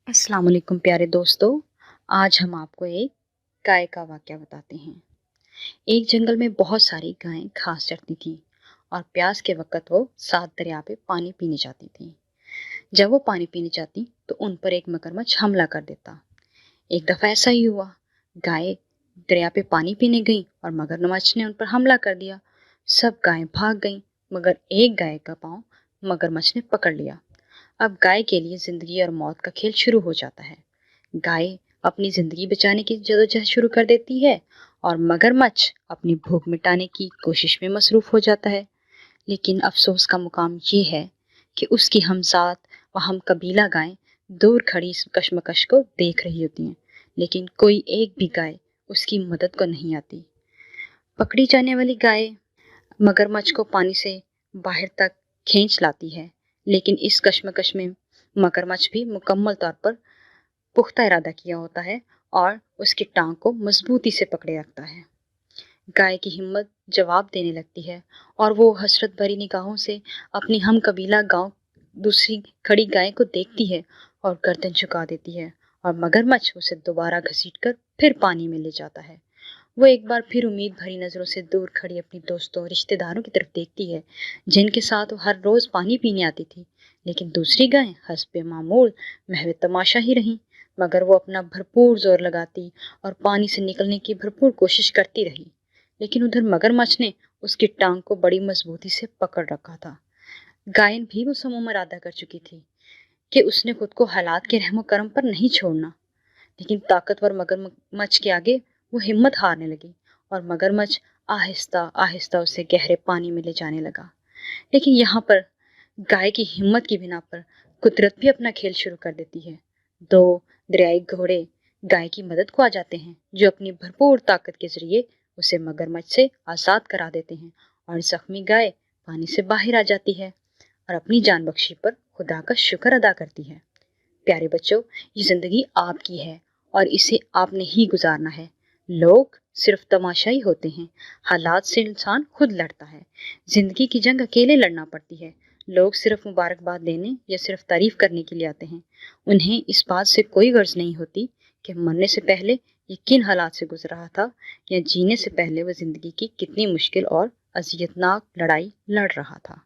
अस्सलाम वालेकुम प्यारे दोस्तों। आज हम आपको एक गाय का वाक़या बताते हैं। एक जंगल में बहुत सारी गायें घास चरती थीं और प्यास के वक़्त वो साथ दरिया पे पानी पीने जाती थीं। जब वो पानी पीने जाती तो उन पर एक मगरमच्छ हमला कर देता। एक दफ़ा ऐसा ही हुआ। गायें दरिया पे पानी पीने गईं और मगरमच्छ ने उन पर हमला कर दिया। सब गायें भाग गईं, मगर एक गाय का पाँव मगरमच्छ ने पकड़ लिया। अब गाय के लिए जिंदगी और मौत का खेल शुरू हो जाता है। गाय अपनी जिंदगी बचाने की जद्दोजहद शुरू कर देती है और मगरमच्छ अपनी भूख मिटाने की कोशिश में मसरूफ हो जाता है। लेकिन अफसोस का मुकाम ये है कि उसकी हमसात व हम कबीला गायें दूर खड़ी इस कशमकश को देख रही होती हैं, लेकिन कोई एक भी गाय उसकी मदद को नहीं आती। पकड़ी जाने वाली गाय मगरमच्छ को पानी से बाहर तक खींच लाती है, लेकिन इस कशमकश में मगरमच्छ भी मुकम्मल तौर पर पुख्ता इरादा किया होता है और उसकी टांग को मजबूती से पकड़े रखता है। गाय की हिम्मत जवाब देने लगती है और वो हसरत भरी निगाहों से अपनी हम कबीला गांव दूसरी खड़ी गाय को देखती है और गर्दन झुका देती है, और मगरमच्छ उसे दोबारा घसीटकर फिर पानी में ले जाता है। वो एक बार फिर उम्मीद भरी नज़रों से दूर खड़ी अपनी दोस्तों रिश्तेदारों की तरफ देखती है, जिनके साथ वो हर रोज़ पानी पीने आती थी। लेकिन दूसरी गायें हस्बे मामूल महव तमाशा ही रहीं, मगर वो अपना भरपूर जोर लगाती और पानी से निकलने की भरपूर कोशिश करती रही। लेकिन उधर मगरमच्छ ने उसकी टांग को बड़ी मजबूती से पकड़ रखा था। गायन भी वो समूह इरादा कर चुकी थी कि उसने खुद को हालात के रहमो करम पर नहीं छोड़ना। लेकिन ताकतवर मगरमच्छ के आगे वो हिम्मत हारने लगी और मगरमच्छ आहिस्ता आहिस्ता उसे गहरे पानी में ले जाने लगा। लेकिन यहाँ पर गाय की हिम्मत की बिना पर कुदरत भी अपना खेल शुरू कर देती है। दो दरियाई घोड़े गाय की मदद को आ जाते हैं, जो अपनी भरपूर ताकत के जरिए उसे मगरमच्छ से आज़ाद करा देते हैं, और जख्मी गाय पानी से बाहर आ जाती है और अपनी जान बख्शी पर खुदा का शुक्र अदा करती है। प्यारे बच्चों, ये जिंदगी आपकी है और इसे आपने ही गुजारना है। लोग सिर्फ तमाशाई होते हैं, हालात से इंसान खुद लड़ता है। जिंदगी की जंग अकेले लड़ना पड़ती है। लोग सिर्फ मुबारकबाद देने या सिर्फ तारीफ करने के लिए आते हैं। उन्हें इस बात से कोई गर्ज नहीं होती कि मरने से पहले ये किन हालात से गुजर रहा था, या जीने से पहले वह जिंदगी की कितनी मुश्किल और अजियतनाक लड़ाई लड़ रहा था।